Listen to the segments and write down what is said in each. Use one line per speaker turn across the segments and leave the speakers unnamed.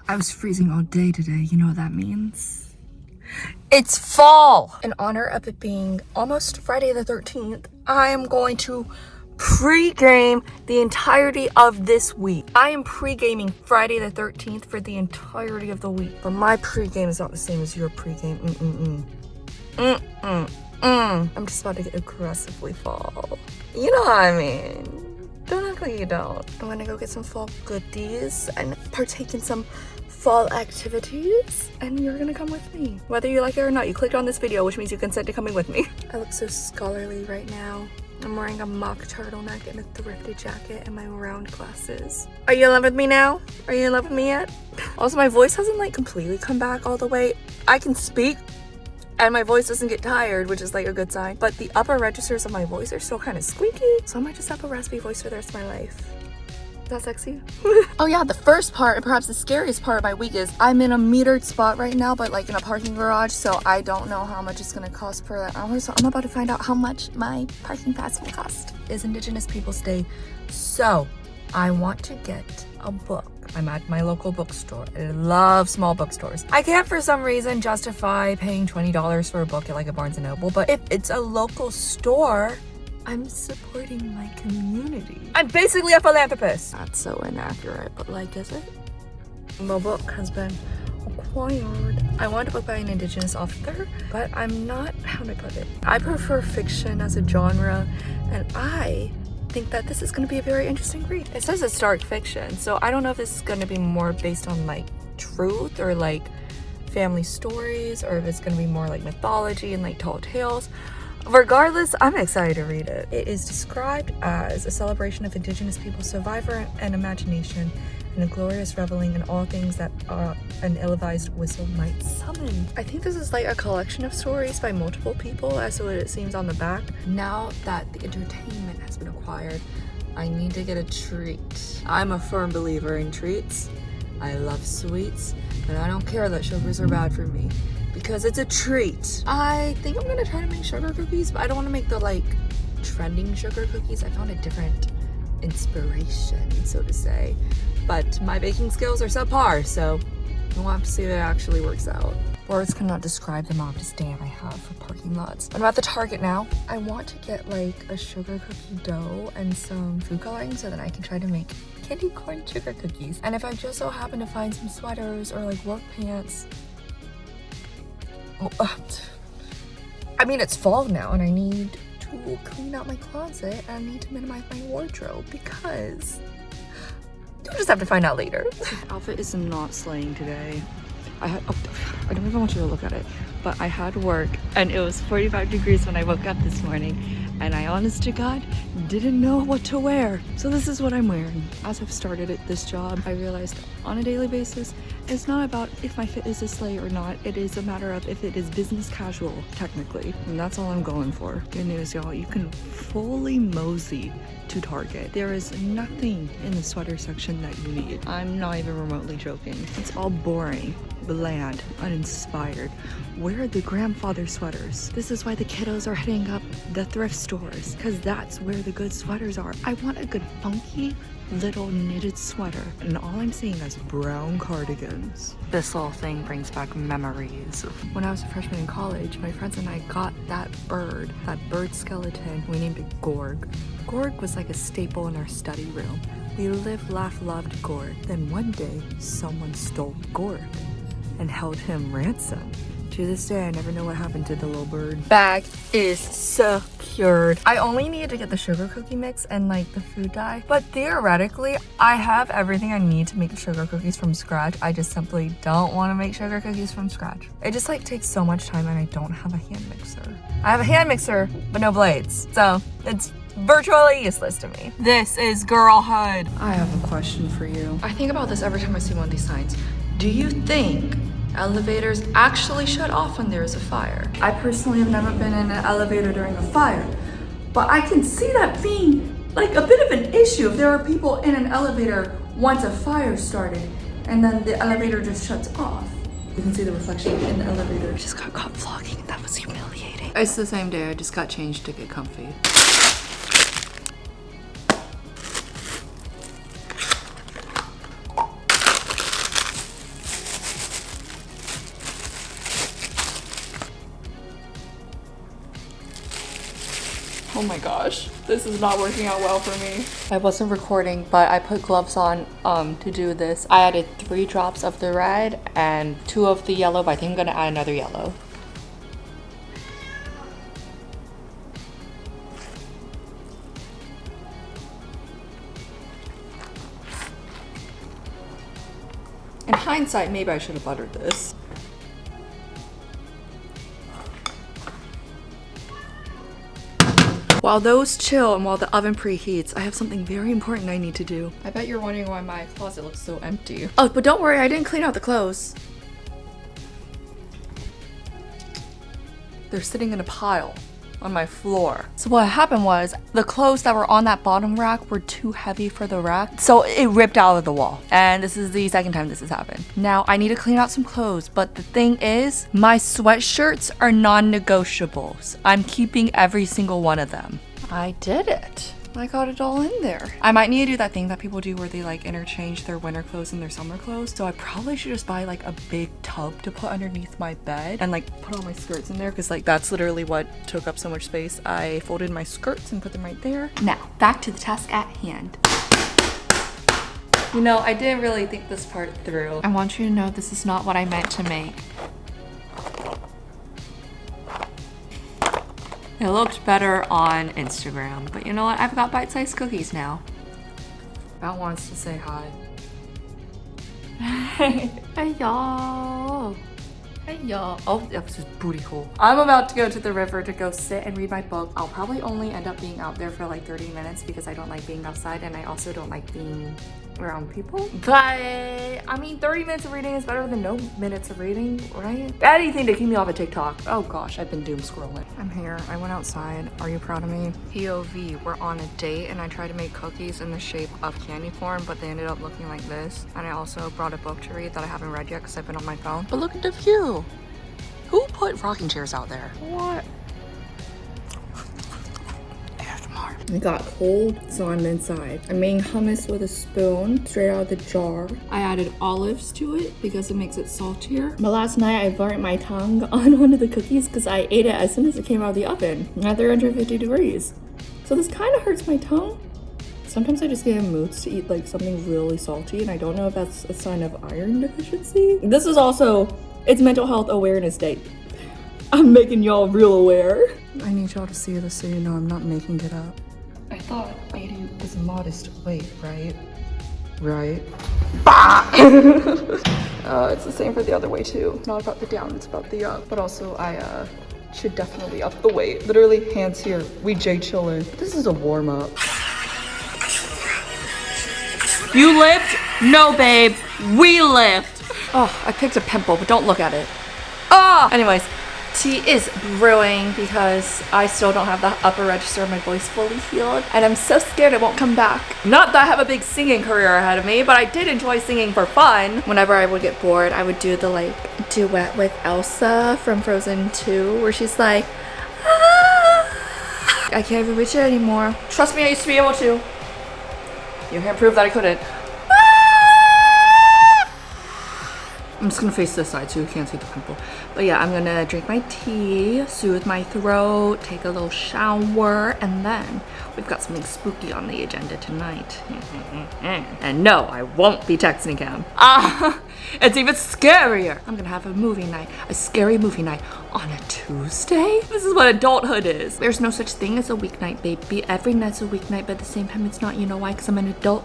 I was freezing all day today. You know what that means? It's fall! In honor of it being almost Friday the 13th, I am going to pre-game the entirety of this week. I am pre-gaming Friday the 13th for the entirety of the week. But my pre-game is not the same as your pre-game. I'm just about to get aggressively fall. You know what I mean? Don't act like you don't. I'm gonna go get some fall goodies and partake in some fall activities, and you're gonna come with me. Whether you like it or not, you clicked on this video, which means you consent to coming with me. I look so scholarly right now. I'm wearing a mock turtleneck and a thrifted jacket and my round glasses. Are you in love with me now? Are you in love with me yet? Also, my voice hasn't like completely come back all the way. I can speak and my voice doesn't get tired, which is like a good sign, but the upper registers of my voice are still kind of squeaky, so I might just have a raspy voice for the rest of my life. Is that sexy? Oh yeah, the first part, and perhaps the scariest part of my week is I'm in a metered spot right now, but like in a parking garage, so I don't know how much it's gonna cost per hour, so I'm about to find out how much my parking pass will cost. It's Indigenous Peoples Day, so I want to get a book. I'm at my local bookstore. I love small bookstores. I can't for some reason justify paying $20 for a book at like a Barnes & Noble, but if it's a local store, I'm supporting my community. I'm basically a philanthropist. That's so inaccurate, but like, is it? My book has been acquired. I want a book by an Indigenous author, but I'm not, how do I put it? I prefer fiction as a genre, and I think that this is going to be a very interesting read. It says it's dark fiction, so I don't know if this is going to be more based on like truth or like family stories, or if it's going to be more like mythology and like tall tales. Regardless, I'm excited to read it. It is described as a celebration of Indigenous people's survival and imagination, and a glorious reveling in all things that an ill-advised whistle might summon. I think this is like a collection of stories by multiple people, as what it seems on the back. Now that the entertainment has been acquired, I need to get a treat. I'm a firm believer in treats. I love sweets, and I don't care that sugars are bad for me, because it's a treat. I think I'm gonna try to make sugar cookies, but I don't want to make the like trending sugar cookies. I found a different inspiration, so to say, but my baking skills are subpar, so we'll have to see if it actually works out. Words cannot describe the amount of disdain I have for parking lots. I'm at the Target now. I want to get like a sugar cookie dough and some food coloring so that I can try to make candy corn sugar cookies. And if I just so happen to find some sweaters or like work pants, I mean, it's fall now and I need to clean out my closet and I need to minimize my wardrobe because you'll just have to find out later. The outfit is not slaying today. I don't even want you to look at it, but I had work and it was 45 degrees when I woke up this morning, and I honest to God didn't know what to wear. So this is what I'm wearing. As I've started at this job, I realized on a daily basis, it's not about if my fit is a slay or not. It is a matter of if it is business casual, technically. And that's all I'm going for. Good news, y'all. You can fully mosey to Target. There is nothing in the sweater section that you need. I'm not even remotely joking. It's all boring, bland, uninspired. Where are the grandfather sweaters? This is why the kiddos are hitting up the thrift stores, because that's where the good sweaters are. I want a good funky little knitted sweater, and all I'm seeing is brown cardigans. This whole thing brings back memories. When I was a freshman in college, my friends and I got that bird skeleton. We named it Gorg. Gorg was like a staple in our study room. We lived, laughed, loved Gorg. Then one day, someone stole Gorg and held him ransom. To this day, I never know what happened to the little bird. Bag is secured. I only needed to get the sugar cookie mix and like the food dye, but theoretically, I have everything I need to make sugar cookies from scratch. I just simply don't want to make sugar cookies from scratch. It just like takes so much time, and I don't have a hand mixer. I have a hand mixer, but no blades, so it's virtually useless to me. This is girlhood. I have a question for you. I think about this every time I see one of these signs. Do you think elevators actually shut off when there is a fire? I personally have never been in an elevator during a fire, but I can see that being like a bit of an issue if there are people in an elevator once a fire started and then the elevator just shuts off. You can see the reflection in the elevator. I just got caught vlogging. That was humiliating. It's the same day. I just got changed to get comfy. Oh my gosh, this is not working out well for me. I wasn't recording, but I put gloves on to do this. I added 3 drops of the red and 2 of the yellow, but I think I'm gonna add another yellow. In hindsight, maybe I should have buttered this. While those chill and while the oven preheats, I have something very important I need to do. I bet you're wondering why my closet looks so empty. Oh, but don't worry, I didn't clean out the clothes. They're sitting in a pile on my floor. So what happened was the clothes that were on that bottom rack were too heavy for the rack, so it ripped out of the wall. And this is the second time this has happened. Now I need to clean out some clothes, but the thing is, my sweatshirts are non-negotiables. I'm keeping every single one of them. I did it. I got it all in there. I might need to do that thing that people do where they like interchange their winter clothes and their summer clothes. So I probably should just buy like a big tub to put underneath my bed and like put all my skirts in there, because like that's literally what took up so much space. I folded my skirts and put them right there. Now, back to the task at hand. You know, I didn't really think this part through. I want you to know this is not what I meant to make. It looked better on Instagram, but you know what? I've got bite-sized cookies now. Val wants to say hi. Hey y'all. Hey y'all. Oh, that was just booty hole. I'm about to go to the river to go sit and read my book. I'll probably only end up being out there for like 30 minutes because I don't like being outside and I also don't like being around people. But I mean, 30 minutes of reading is better than no minutes of reading, right? Anything to keep me off of TikTok. Oh gosh, I've been doom scrolling. I'm here. I went outside. Are you proud of me? POV, we're on a date and I tried to make cookies in the shape of candy corn, but they ended up looking like this. And I also brought a book to read that I haven't read yet because I've been on my phone. But look at the view. Who put rocking chairs out there? What? It got cold, so I'm inside. I'm making hummus with a spoon, straight out of the jar. I added olives to it because it makes it saltier. But last night I burnt my tongue on one of the cookies because I ate it as soon as it came out of the oven at 350 degrees. So this kind of hurts my tongue. Sometimes I just get in moods to eat like something really salty, and I don't know if that's a sign of iron deficiency. This is also, it's Mental Health Awareness Day. I'm making y'all real aware. I need y'all to see this so you know I'm not making it up. I thought 80 was a modest weight, right? Right? It's the same for the other way too. Not about the down, it's about the up. But also I should definitely up the weight. Literally hands here. We J chillin'. This is a warm up. You lift? No, babe. We lift. Oh, I picked a pimple, but don't look at it. Ah! Anyways. Tea is brewing because I still don't have the upper register of my voice fully healed, and I'm so scared it won't come back. Not that I have a big singing career ahead of me, but I did enjoy singing for fun. Whenever I would get bored, I would do the like duet with Elsa from Frozen 2 where she's like, ah! I can't even reach it anymore. Trust me, I used to be able to. You can't prove that I couldn't. I'm just gonna face this side so you can't see the pimple. But yeah, I'm gonna drink my tea, soothe my throat, take a little shower, and then we've got something spooky on the agenda tonight. And no, I won't be texting him. It's even scarier. I'm gonna have a movie night, a scary movie night on a Tuesday? This is what adulthood is. There's no such thing as a weeknight, baby. Every night's a weeknight, but at the same time it's not. You know why? Because I'm an adult.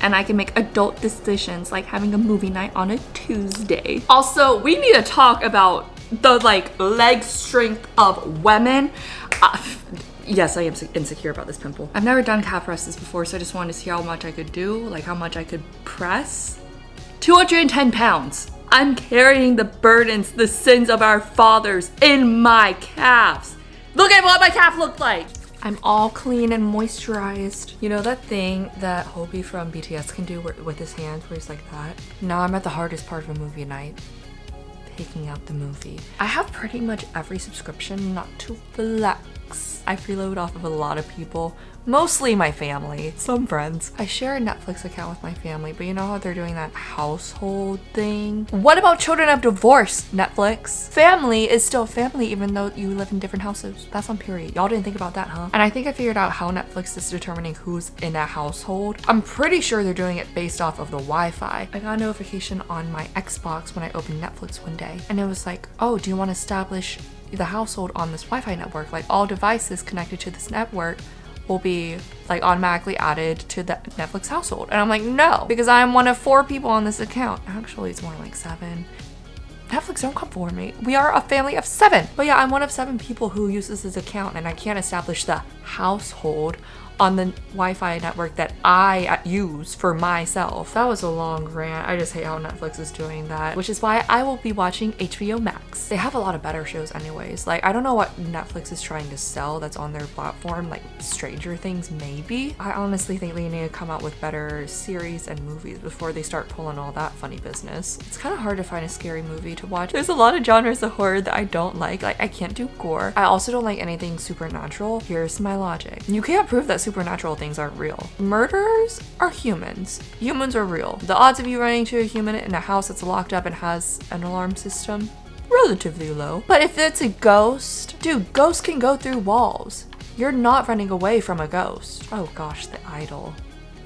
And I can make adult decisions like having a movie night on a Tuesday. Also, we need to talk about the like leg strength of women. Yes, I am insecure about this pimple. I've never done calf presses before, so I just wanted to see how much I could do, like how much I could press. 210 pounds. I'm carrying the burdens, the sins of our fathers in my calves. Look at what my calf looked like. I'm all clean and moisturized. You know that thing that Hobie from BTS can do with his hands where he's like that? Now I'm at the hardest part of a movie night. Picking out the movie. I have pretty much every subscription, not to flex,
Netflix. I freeload off of a lot of people, mostly my family, some friends. I share a Netflix account with my family, but you know how they're doing that household thing? What about children of divorce, Netflix? Family is still family even though you live in different houses. That's on period. Y'all didn't think about that, huh? And I think I figured out how Netflix is determining who's in a household. I'm pretty sure they're doing it based off of the Wi-Fi. I got a notification on my Xbox when I opened Netflix one day, and it was like, oh, do you want to establish the household on this Wi-Fi network? Like all devices connected to this network will be like automatically added to the Netflix household. And I'm like, no, because I'm one of 4 people on this account. Actually, it's more like 7. Netflix, don't come for me. We are a family of 7. But yeah, I'm one of 7 people who uses this account, and I can't establish the household on the Wi-Fi network that I use for myself. That was a long rant. I just hate how Netflix is doing that, which is why I will be watching HBO Max. They have a lot of better shows anyways. Like, I don't know what Netflix is trying to sell that's on their platform, like Stranger Things maybe. I honestly think they need to come out with better series and movies before they start pulling all that funny business. It's kind of hard to find a scary movie to watch. There's a lot of genres of horror that I don't like. Like, I can't do gore. I also don't like anything supernatural. Here's my logic. You can't prove that supernatural things aren't real. Murderers are humans. Humans are real. The odds of you running into a human in a house that's locked up and has an alarm system, relatively low. But if it's a ghost, dude, ghosts can go through walls. You're not running away from a ghost. Oh gosh, The Idol.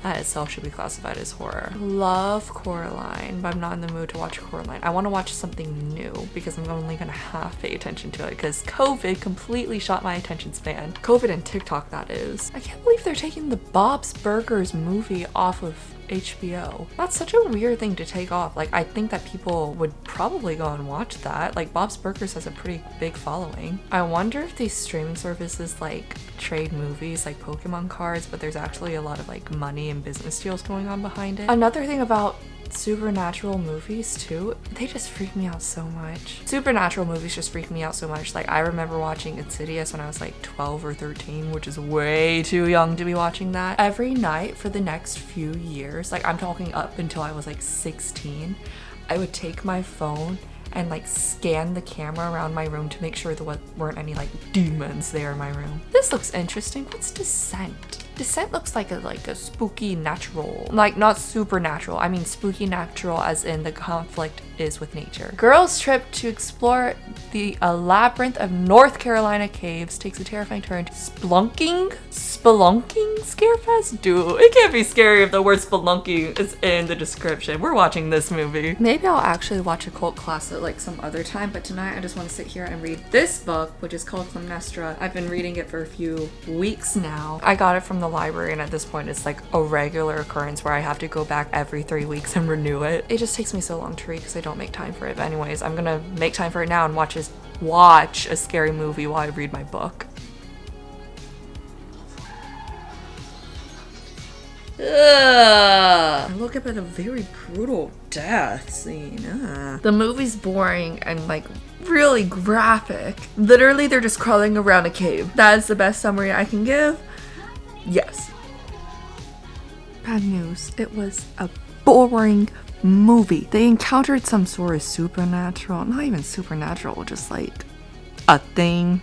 That itself should be classified as horror. Love Coraline, but I'm not in the mood to watch Coraline. I want to watch something new because I'm only gonna half pay attention to it because COVID completely shot my attention span. COVID and TikTok, that is. I can't believe they're taking the Bob's Burgers movie off of HBO. That's such a weird thing to take off. Like, I think that people would probably go and watch that. Like, Bob's Burgers has a pretty big following. I wonder if these streaming services like trade movies like Pokemon cards, but there's actually a lot of like money and business deals going on behind it. Another thing about supernatural movies too, they just freak me out so much. Supernatural movies just freak me out so much. Like, I remember watching Insidious when I was like 12 or 13, which is way too young to be watching that. Every night for the next few years, like I'm talking up until I was like 16, I would take my phone and like scan the camera around my room to make sure there weren't any like demons there in my room. This looks interesting. What's Descent? Descent looks like a spooky natural, like not supernatural. I mean spooky natural as in the conflict is with nature. Girls' trip to explore the labyrinth of North Carolina caves takes a terrifying turn to spelunking scarefest? Dude, it can't be scary if the word spelunking is in the description. We're watching this movie. Maybe I'll actually watch a cult classic like some other time, but tonight I just want to sit here and read this book, which is called Clemnestra. I've been reading it for a few weeks now. I got it from the library, and at this point it's like a regular occurrence where I have to go back every 3 weeks and renew it. It just takes me so long to read because I don't make time for it. But anyways, I'm gonna make time for it now and watch a scary movie while I read my book. Ugh. Look up at a very brutal death scene. The movie's boring and like really graphic. Literally, they're just crawling around a cave. That is the best summary I can give. Yes. Bad news. It was a boring movie. They encountered some sort of supernatural, not even supernatural, just like a thing,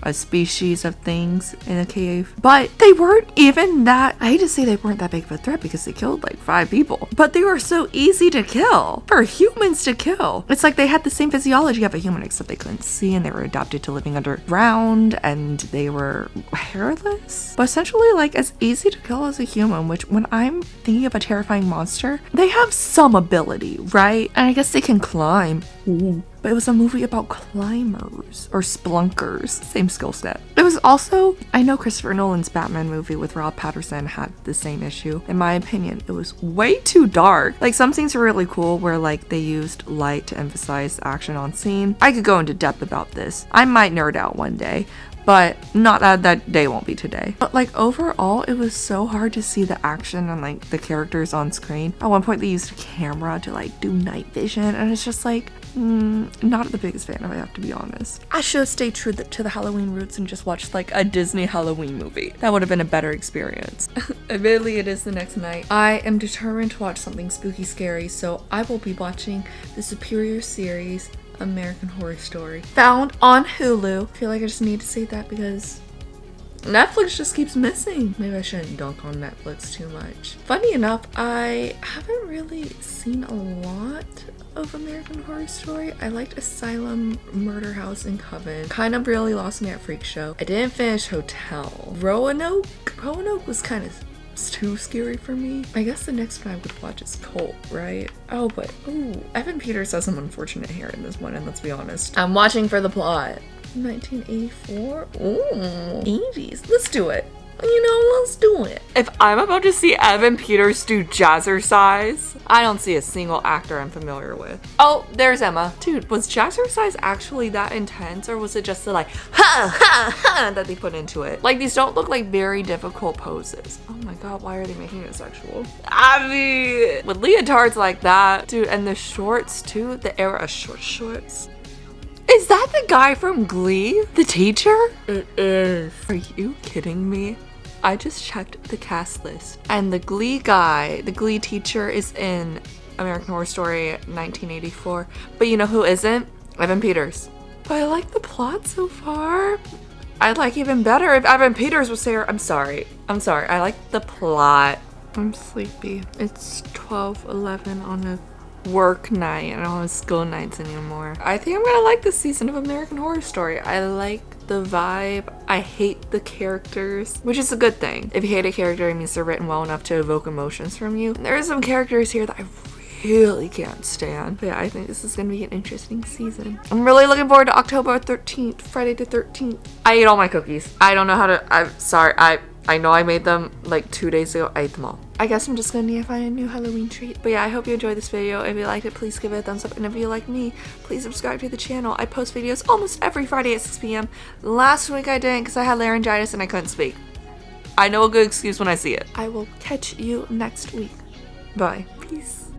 a species of things in a cave. But they weren't even that, I hate to say they weren't that big of a threat because they killed like 5 people, but they were so easy to kill for humans to kill. It's like they had the same physiology of a human, except they couldn't see and they were adapted to living underground and they were hairless, but essentially like as easy to kill as a human, which when I'm thinking of a terrifying monster, they have some ability, right? And I guess they can climb. Ooh. But it was a movie about climbers or spelunkers, same skill set. It was also, I know Christopher Nolan's Batman movie with Rob Patterson had the same issue. In my opinion, it was way too dark. Like, some scenes were really cool where like they used light to emphasize action on scene. I could go into depth about this. I might nerd out one day, but not that day won't be today. But like overall, it was so hard to see the action and like the characters on screen. At one point they used a camera to like do night vision, and it's just like, not the biggest fan of it, I have to be honest. I should have stayed true to the Halloween roots and just watched like a Disney Halloween movie. That would have been a better experience. Admittedly, it is the next night. I am determined to watch something spooky scary, so I will be watching the Superior series American Horror Story, found on Hulu. I feel like I just need to say that because Netflix just keeps missing. Maybe I shouldn't dunk on Netflix too much. Funny enough, I haven't really seen a lot of American Horror Story. I liked Asylum, Murder House, and Coven. Kind of really lost me at Freak Show. I didn't finish Hotel. Roanoke was kind of too scary for me. I guess the next one I would watch is Cult, right? Oh, but Evan Peters has some unfortunate hair in this one, and let's be honest. I'm watching for the plot. 1984? Ooh, 80s. Let's do it. Let's do it. If I'm about to see Evan Peters do Jazzercise, I don't see a single actor I'm familiar with. Oh, there's Emma. Dude, was Jazzercise actually that intense, or was it just the like, ha, ha, ha, that they put into it? Like, these don't look like very difficult poses. Oh my god, why are they making it sexual? I mean, with leotards like that, dude, and the shorts too, the era of short shorts. Is that the guy from Glee? The teacher? It is. Are you kidding me? I just checked the cast list, and the Glee guy, the Glee teacher, is in American Horror Story 1984. But you know who isn't? Evan Peters. But I like the plot so far. I'd like even better if Evan Peters was there. I'm sorry. I like the plot. I'm sleepy. It's 12:11 on a work night. I don't have school nights anymore. I think I'm gonna like this season of American Horror Story. I like the vibe. I hate the characters, which is a good thing. If you hate a character, it means they're written well enough to evoke emotions from you. And there are some characters here that I really can't stand. But yeah, I think this is gonna be an interesting season. I'm really looking forward to October 13th, Friday the 13th. I ate all my cookies. I don't know how to, I'm sorry. I know I made them like 2 days ago. I ate them all. I guess I'm just gonna need to find a new Halloween treat. But yeah, I hope you enjoyed this video. If you liked it, please give it a thumbs up. And if you like me, please subscribe to the channel. I post videos almost every Friday at 6 p.m. Last week I didn't because I had laryngitis and I couldn't speak. I know a good excuse when I see it. I will catch you next week. Bye. Peace.